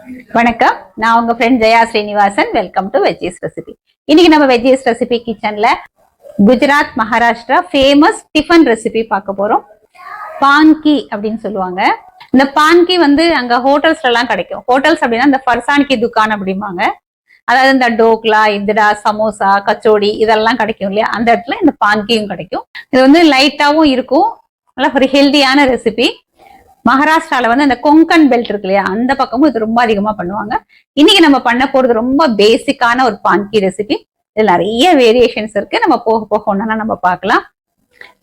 வணக்கம், நான் உங்க friend Jaya Srinivasan. Welcome to veggies recipe. இன்னைக்கு நம்ம வெஜ்ஜீஸ் ரெசிபி கிச்சன்ல Gujarat Maharashtra famous tiffin recipe பார்க்க போறோம். பான்கி அப்படின்னு சொல்லுவாங்க. இந்த பான்கி வந்து அங்க ஹோட்டல்ஸ்ல எல்லாம் கிடைக்கும். ஹோட்டல்ஸ் அப்படின்னா இந்த ஃபர்சான்கி துக்கான் அப்படிம்பாங்க. அதாவது இந்த டோக்லா, இந்தடா, சமோசா, கச்சோடி இதெல்லாம் கிடைக்கும் இல்லையா, அந்த இடத்துல இந்த பான்கியும் கிடைக்கும். இது வந்து லைட்டாவும் இருக்கும், நல்லா ஒரு ஹெல்தியான ரெசிபி. மகாராஷ்டிரால வந்து அந்த கொங்கன் பெல்ட் இருக்கு இல்லையா, அந்த பக்கமும் இது ரொம்ப அதிகமா பண்ணுவாங்க. இன்னைக்கு நம்ம பண்ண போறது ரொம்ப பேசிக்கான ஒரு பான்கி ரெசிபி. இதுல நிறைய வேரியேஷன்ஸ் இருக்கு, நம்ம போக போக ஒன்னா நம்ம பார்க்கலாம்.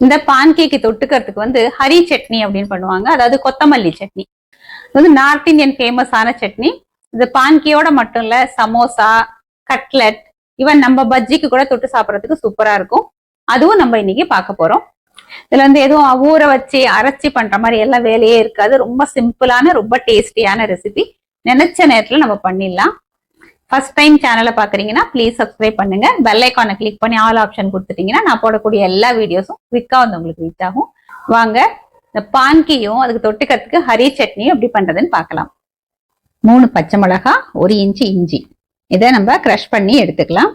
இந்த பான்கேக்கு தொட்டுக்கிறதுக்கு வந்து ஹரி சட்னி அப்படின்னு பண்ணுவாங்க, அதாவது கொத்தமல்லி சட்னி. இது வந்து நார்த் இந்தியன் ஃபேமஸான சட்னி. இது பான்கியோட மட்டும் இல்ல, சமோசா, கட்லெட், ஈவன் நம்ம பஜ்ஜிக்கு கூட தொட்டு சாப்பிட்றதுக்கு சூப்பரா இருக்கும். அதுவும் நம்ம இன்னைக்கு பார்க்க போறோம். இதுல வந்து எதுவும் ஊற வச்சு அரைச்சி பண்ற மாதிரி எல்லாம் வேலையே இருக்காது. ரொம்ப சிம்பிளான ரொம்ப டேஸ்டியான ரெசிபி. நினைச்ச நேரத்துல நம்ம பண்ணிடலாம். ஃபர்ஸ்ட் டைம் சேனலை பாக்குறீங்கன்னா ப்ளீஸ் சப்ஸ்கிரைப் பண்ணுங்க. பெல் ஐக்கானை கிளிக் பண்ணி ஆல் ஆப்ஷன் கொடுத்துட்டீங்கன்னா நான் போடக்கூடிய எல்லா வீடியோஸும் குவிக்கா வந்து உங்களுக்கு ரீச் ஆகும். வாங்க இந்த பான்கியும் அதுக்கு தொட்டுக்கிறதுக்கு ஹரி சட்னியும் எப்படி பண்றதுன்னு பார்க்கலாம். 3 பச்சை மிளகா, 1 இன்ச்சு இஞ்சி, இதை நம்ம கிரஷ் பண்ணி எடுத்துக்கலாம்.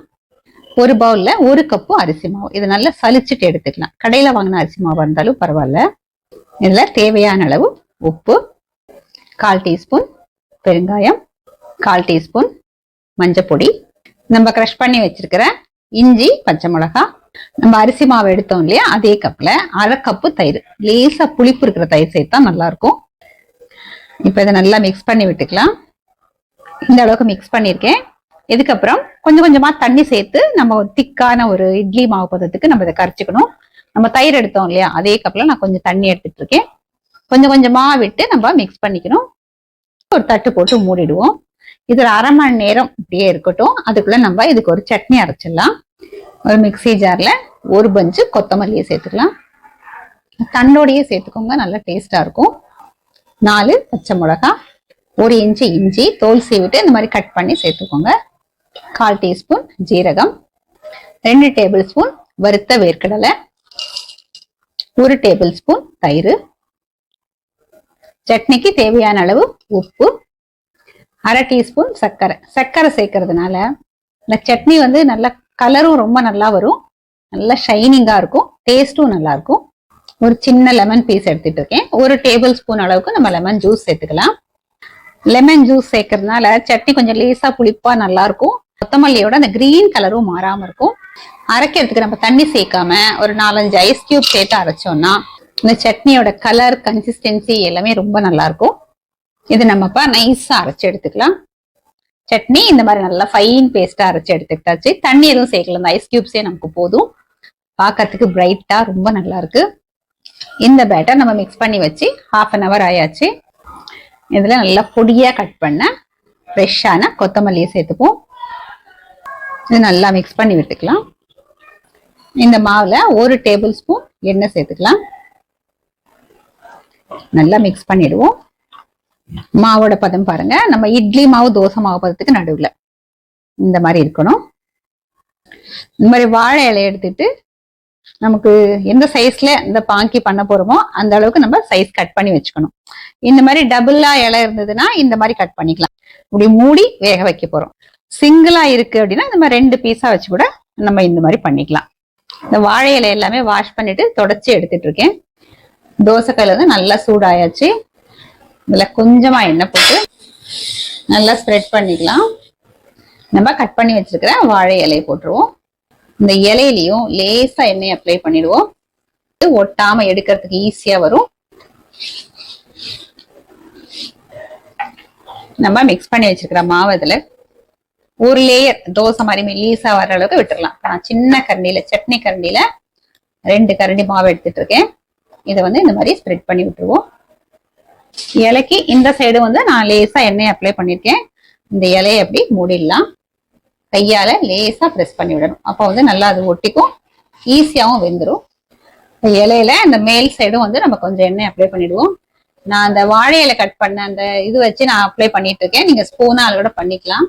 ஒரு பவுல்ல 1 கப்பு அரிசி மாவு, இதை நல்லா சலிச்சுட்டு எடுத்துக்கலாம். கடையில வாங்கின அரிசி மாவு இருந்தாலும் பரவாயில்ல. இதுல தேவையான அளவு உப்பு, 1/4 டீஸ்பூன் பெருங்காயம், 1/4 டீஸ்பூன் மஞ்சப்பொடி, நம்ம கிரஷ் பண்ணி வச்சிருக்கிற இஞ்சி, பச்சை மிளகா, நம்ம அரிசி மாவு எடுத்தோம் இல்லையா அதே கப்ல 1/2 கப்பு தயிர், லேசா புளிப்பு இருக்கிற தயிர் சேர்த்தா நல்லா இருக்கும். இப்ப இதை நல்லா மிக்ஸ் பண்ணி விட்டுக்கலாம். இந்த அளவுக்கு மிக்ஸ் பண்ணிருக்கேன். இதுக்கப்புறம் கொஞ்சம் கொஞ்சமா தண்ணி சேர்த்து நம்ம திக்கான ஒரு இட்லி மாவு பதத்துக்கு நம்ம இதை கரைச்சிக்கணும். நம்ம தயிர் எடுத்தோம் இல்லையா அதே கப்ல நான் கொஞ்சம் தண்ணி எடுத்துட்டு இருக்கேன். கொஞ்சம் கொஞ்சமா விட்டு நம்ம மிக்ஸ் பண்ணிக்கணும். ஒரு தட்டு போட்டு மூடிடுவோம். இதுல 1/2 மணி நேரம் இப்படியே இருக்கட்டும். அதுக்குள்ள நம்ம இதுக்கு ஒரு சட்னி அரைச்சிடலாம். ஒரு மிக்சி ஜார்ல 1 பஞ்சு கொத்தமல்லியை சேர்த்துக்கலாம். தண்டோடையே சேர்த்துக்கோங்க, நல்லா டேஸ்டா இருக்கும். 4 பச்சை மிளகா, 1 இன்ச்சு இஞ்சி தோல் சீவிட்டு இந்த மாதிரி கட் பண்ணி சேர்த்துக்கோங்க. 1/4 டீஸ்பூன் ஜீரகம், 2 டேபிள் ஸ்பூன் வறுத்த வேர்க்கடலை, 1 டேபிள் ஸ்பூன் தயிர், சட்னிக்கு தேவையான அளவு உப்பு, 1/2 டீஸ்பூன் சர்க்கரை. சர்க்கரை சேர்க்கறதுனால இந்த சட்னி வந்து நல்ல கலரும் ரொம்ப நல்லா வரும், நல்லா ஷைனிங்கா இருக்கும், டேஸ்டும் நல்லா இருக்கும். ஒரு சின்ன லெமன் பீஸ் எடுத்துட்டு இருக்கேன். 1 டேபிள் ஸ்பூன் அளவுக்கு நம்ம லெமன் ஜூஸ் சேர்த்துக்கலாம். லெமன் ஜூஸ் சேர்க்கறதுனால சட்னி கொஞ்சம் லேசா புளிப்பா நல்லா இருக்கும். கொத்தமல்லியோட அந்த கிரீன் கலரும் மாறாம இருக்கும். அரைக்கிறதுக்கு நம்ம தண்ணி சேர்க்காம ஒரு 4-5 ஐஸ் கியூப் சேர்த்து அரைச்சோம்னா இந்த சட்னியோட கலர், கன்சிஸ்டன்சி எல்லாமே ரொம்ப நல்லா இருக்கும். இது நம்ம இப்ப நைஸா அரைச்சு எடுத்துக்கலாம். சட்னி இந்த மாதிரி நல்லா ஃபைன் பேஸ்டா அரைச்சு எடுத்துக்கிட்டாச்சு. தண்ணி எதுவும் சேர்க்கல, இந்த ஐஸ் கியூப்ஸே நமக்கு போதும். பார்க்கறதுக்கு பிரைட்டா ரொம்ப நல்லா இருக்கு. இந்த பேட்டர் நம்ம மிக்ஸ் பண்ணி வச்சு 1/2 hour ஆயாச்சு. இதுல நல்லா பொடியா கட் பண்ண ஃப்ரெஷ்ஷான கொத்தமல்லியை சேர்த்துப்போம். இது நல்லா மிக்ஸ் பண்ணி விட்டுக்கலாம். இந்த மாவுல 1 டேபிள் ஸ்பூன் எண்ணெய் சேர்த்துக்கலாம். நல்லா மிக்ஸ் பண்ணிடுவோம். மாவோட பதம் பாருங்க, நம்ம இட்லி மாவு தோசை மாவு பதத்துக்கு நடுவுல இந்த மாதிரி இருக்கணும். இந்த மாதிரி வாழை இலையை எடுத்துட்டு நமக்கு எந்த சைஸ்ல இந்த பாங்கி பண்ண போறோமோ அந்த அளவுக்கு நம்ம சைஸ் கட் பண்ணி வச்சுக்கணும். இந்த மாதிரி டபுளா இலை இருந்ததுன்னா இந்த மாதிரி கட் பண்ணிக்கலாம். இப்படி மூடி வேக வைக்க போறோம். சிங்கிளா இருக்கு அப்படின்னா இந்த மாதிரி 2 பீஸா வச்சு கூட நம்ம இந்த மாதிரி பண்ணிக்கலாம். இந்த வாழை இலை எல்லாமே வாஷ் பண்ணிட்டு தொடச்சி எடுத்துட்டு இருக்கேன். தோசைக்கல்ல வந்து நல்லா சூடாயாச்சு. இதுல கொஞ்சமா எண்ணெய் போட்டு நல்லா ஸ்ப்ரெட் பண்ணிக்கலாம். நம்ம கட் பண்ணி வச்சிருக்கிற வாழை இலையை போட்டுருவோம். இந்த இலையிலையும் லேசா எண்ணெய் அப்ளை பண்ணிடுவோம். ஒட்டாம எடுக்கிறதுக்கு ஈஸியா வரும். நம்ம மிக்ஸ் பண்ணி வச்சிருக்கிற மாவு இதுல ஒரு லேயர் தோசை மாதிரி மெல்லீஸா வர அளவுக்கு விட்டுடலாம். நான் சின்ன கரண்டியில, சட்னி கரண்டியில 2 கரண்டி மாவு எடுத்துட்டு இருக்கேன். இதை வந்து இந்த மாதிரி ஸ்ப்ரெட் பண்ணி விட்டுருவோம். இலைக்கு இந்த சைடு வந்து நான் லேசா எண்ணெய் அப்ளை பண்ணிருக்கேன். இந்த இலையை அப்படி மூடிடலாம். கையால லேசா ப்ரெஸ் பண்ணி விடணும். அப்போ வந்து நல்லா அது ஒட்டிக்கும், ஈஸியாவும் வெந்துடும். இலையில இந்த மேல் சைடும் வந்து நம்ம கொஞ்சம் எண்ணெய் அப்ளை பண்ணிடுவோம். நான் அந்த வாழை இலை கட் பண்ண அந்த இது வச்சு நான் அப்ளை பண்ணிட்டு இருக்கேன். நீங்க ஸ்பூனால கூட பண்ணிக்கலாம்.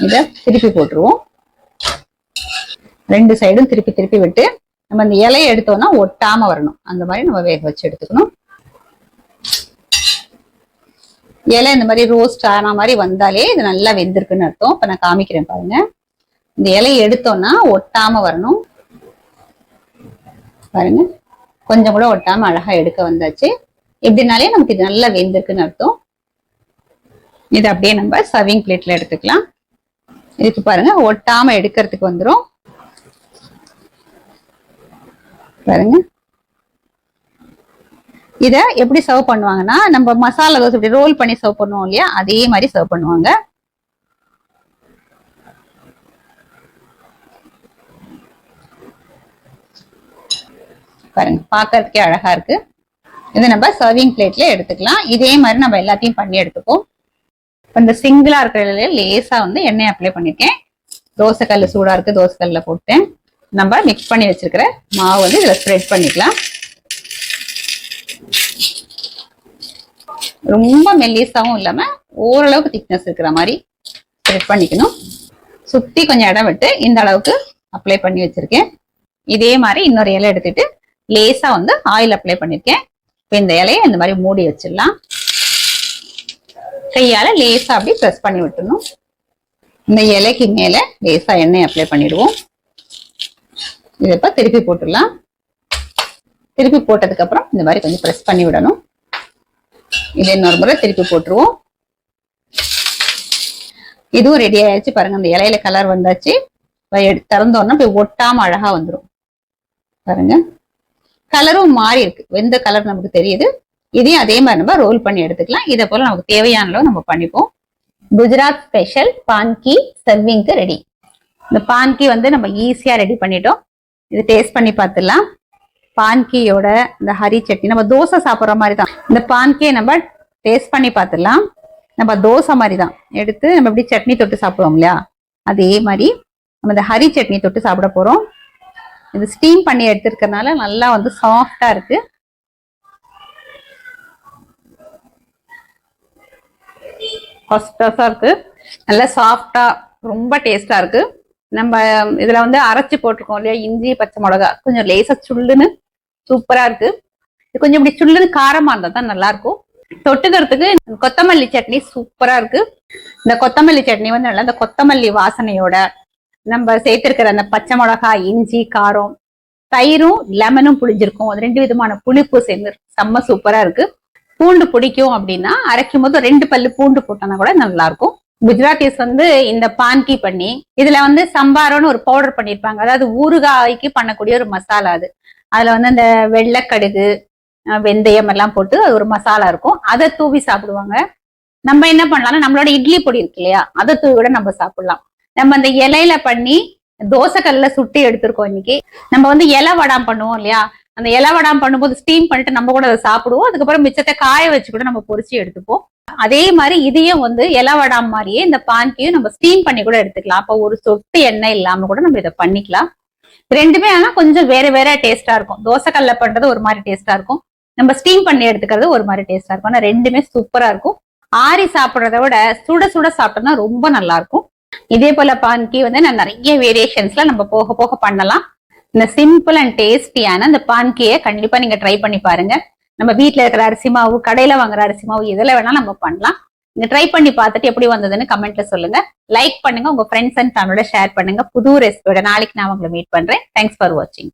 இதை திருப்பி போட்டுருவோம். 2 சைடும் திருப்பி திருப்பி விட்டு நம்ம இந்த இலையை எடுத்தோம்னா ஒட்டாம வரணும். அந்த மாதிரி நம்ம வேக வச்சு எடுத்துக்கணும். இலை இந்த மாதிரி ரோஸ்ட் ஆன மாதிரி வந்தாலே இது நல்லா வெந்திருக்குன்னு அர்த்தம். இப்ப நான் காமிக்கிறேன் பாருங்க. இந்த இலையை எடுத்தோம்னா ஒட்டாம வரணும் பாருங்க. கொஞ்சம் கூட ஒட்டாம அழகா எடுக்க வந்தாச்சு. எப்படினாலே நமக்கு இது நல்லா வெந்திருக்குன்னு அர்த்தம். இது அப்படியே நம்ம சர்விங் பிளேட்ல எடுத்துக்கலாம். இதுக்கு பாருங்க ஒட்டாம எடுக்கிறதுக்கு வந்துடும் பாருங்க. இத எப்படி சர்வ் பண்ணுவாங்கன்னா, நம்ம மசாலா தோசை இப்படி ரோல் பண்ணி சர்வ் பண்ணுவோம் இல்லையா, அதே மாதிரி சர்வ் பண்ணுவாங்க. பாருங்க பாக்குறதுக்கே அழகா இருக்கு. இதை நம்ம சர்விங் பிளேட்ல எடுத்துக்கலாம். இதே மாதிரி நம்ம எல்லாத்தையும் பண்ணி எடுத்துப்போம். இந்த சிங்கிளா இருக்கிறதுல லேசா வந்து எண்ணெய் அப்ளை பண்ணிருக்கேன். தோசைக்கல்ல சூடா இருக்கு, தோசைக்கல்ல போட்டேன். நம்ம மிக்ஸ் பண்ணி வச்சிருக்கிற மாவு வந்து இதுல ஸ்ப்ரெட் பண்ணிக்கலாம். ரொம்ப மெல்லிசாவும் இல்லாம ஓரளவுக்கு திக்னஸ் இருக்கிற மாதிரி ஸ்ப்ரெட் பண்ணிக்கணும். சுத்தி கொஞ்சம் இடம் விட்டு இந்த அளவுக்கு அப்ளை பண்ணி வச்சிருக்கேன். இதே மாதிரி இன்னொரு இலை எடுத்துட்டு லேசா வந்து ஆயில் அப்ளை பண்ணிருக்கேன். இப்ப இந்த இலையை இந்த மாதிரி மூடி வச்சிடலாம். கையால லேசா அப்படி ப்ரெஸ் பண்ணி விட்டுணும். இந்த இலைக்கு மேல லேசா எண்ணெய் அப்ளை பண்ணிடுவோம். இதை இப்ப திருப்பி போட்டுடலாம். திருப்பி போட்டதுக்கு அப்புறம் இந்த மாதிரி கொஞ்சம் ப்ரெஸ் பண்ணி விடணும். இதை இன்னொரு முறை திருப்பி போட்டுருவோம். இதுவும் ரெடி ஆயிடுச்சு பாருங்க. அந்த இலையில கலர் வந்தாச்சு. திறந்தோன்னா போய் ஒட்டாம அழகா வந்துடும் பாருங்க. கலரும் மாறி இருக்கு, வெந்த கலர் நமக்கு தெரியுது. இதையும் அதே மாதிரி நம்ம ரோல் பண்ணி எடுத்துக்கலாம். இதை போல நமக்கு தேவையான அளவு நம்ம பண்ணிப்போம். குஜராத் ஸ்பெஷல் பான்கி சர்விங்க்கு ரெடி. இந்த பான்கி வந்து நம்ம ஈஸியா ரெடி பண்ணிட்டோம். இது டேஸ்ட் பண்ணி பார்த்துடலாம். பான்கியோட இந்த ஹரி சட்னி நம்ம தோசை சாப்பிட்ற மாதிரி தான். இந்த பான்கியை நம்ம டேஸ்ட் பண்ணி பார்த்துடலாம். நம்ம தோசை மாதிரி தான் எடுத்து நம்ம எப்படி சட்னி தொட்டு சாப்பிடுவோம் இல்லையா, அதே மாதிரி நம்ம இந்த ஹரி சட்னி தொட்டு சாப்பிட போறோம். இது ஸ்டீம் பண்ணி எடுத்துருக்கறனால நல்லா வந்து சாஃப்டா இருக்கு. இருக்கு, நல்லா சாஃப்டா ரொம்ப டேஸ்டா இருக்கு. நம்ம இதுல வந்து அரைச்சு போட்டிருக்கோம் இல்லையா, இஞ்சி பச்சை மிளகா, கொஞ்சம் லேசா சுள்ளுன்னு சூப்பரா இருக்கு. இது கொஞ்சம் இப்படி சுள்ளுன்னு காரமா இருந்தா தான் நல்லா இருக்கும். தொட்டுக்கிறதுக்கு கொத்தமல்லி சட்னி சூப்பரா இருக்கு. இந்த கொத்தமல்லி சட்னி வந்து நல்லா இந்த கொத்தமல்லி வாசனையோட நம்ம சேர்த்திருக்கிற அந்த பச்சை மிளகா, இஞ்சி, காரம், தயிரும் லெமனும் புளிஞ்சிருக்கும். அது 2 விதமான புளிப்பு சேர்ந்து செம்ம சூப்பரா இருக்கு. பூண்டு பிடிக்கும் அப்படின்னா அரைக்கும் போது 2 பல்லு பூண்டு போட்டோம்னா கூட நல்லா இருக்கும். குஜராத்திஸ் வந்து இந்த பான்கி பண்ணி இதுல வந்து சம்பாரோன்னு ஒரு பவுடர் பண்ணிருப்பாங்க. அதாவது ஊறுகாய்க்கு பண்ணக்கூடிய ஒரு மசாலா. அதுல வந்து அந்த வெள்ளைக்கடுகு, வெந்தயம் எல்லாம் போட்டு அது ஒரு மசாலா இருக்கும். அதை தூவி சாப்பிடுவாங்க. நம்ம என்ன பண்ணலாம்னா நம்மளோட இட்லி பொடி இருக்கு இல்லையா, அதை தூவி கூட நம்ம சாப்பிடலாம். நம்ம அந்த இலையில பண்ணி தோசைக்கல்ல சுட்டி எடுத்திருக்கோம் இன்னைக்கு. நம்ம வந்து இலை வடாம் பண்ணுவோம் இல்லையா, அந்த இலை வடாம் பண்ணும்போது ஸ்டீம் பண்ணிட்டு நம்ம கூட அதை சாப்பிடுவோம். அதுக்கப்புறம் மிச்சத்தை காய வச்சு கூட நம்ம பொரிச்சு எடுத்துப்போம். அதே மாதிரி இதையும் வந்து இலை வடாம் மாதிரியே இந்த பான்கியும் நம்ம ஸ்டீம் பண்ணி கூட எடுத்துக்கலாம். அப்போ ஒரு சொட்டு எண்ணெய் இல்லாம கூட நம்ம இதை பண்ணிக்கலாம். ரெண்டுமே ஆனா கொஞ்சம் வேற வேற டேஸ்டா இருக்கும். தோசைக்கல்ல பண்றது ஒரு மாதிரி டேஸ்டா இருக்கும், நம்ம ஸ்டீம் பண்ணி எடுத்துக்கிறது ஒரு மாதிரி டேஸ்டா இருக்கும். ஆனா ரெண்டுமே சூப்பரா இருக்கும். ஆறி சாப்பிட்றத விட சுட சுட சாப்பிட்டோம்னா ரொம்ப நல்லா இருக்கும். இதே போல பான்கி வந்து நான் நிறைய வேரியேஷன்ஸ்ல நம்ம போக போக பண்ணலாம். இந்த சிம்பிள் அண்ட் டேஸ்டியான இந்த பான்கியை கண்டிப்பா நீங்க ட்ரை பண்ணி பாருங்க. நம்ம வீட்டுல இருக்கிற அரிசி மாவு, கடையில வாங்குற அரிசி மாவு, எதுல வேணா நம்ம பண்ணலாம். நீங்க ட்ரை பண்ணி பார்த்துட்டு எப்படி வந்ததுன்னு கமெண்ட்ல சொல்லுங்க. லைக் பண்ணுங்க, உங்க ஃப்ரெண்ட்ஸ் அண்ட் ஃபேமிலியோட ஷேர் பண்ணுங்க. புது ரெசிபியோட நாளைக்கு நான் உங்களை மீட் பண்றேன். தேங்க்ஸ் ஃபார் வாட்சிங்.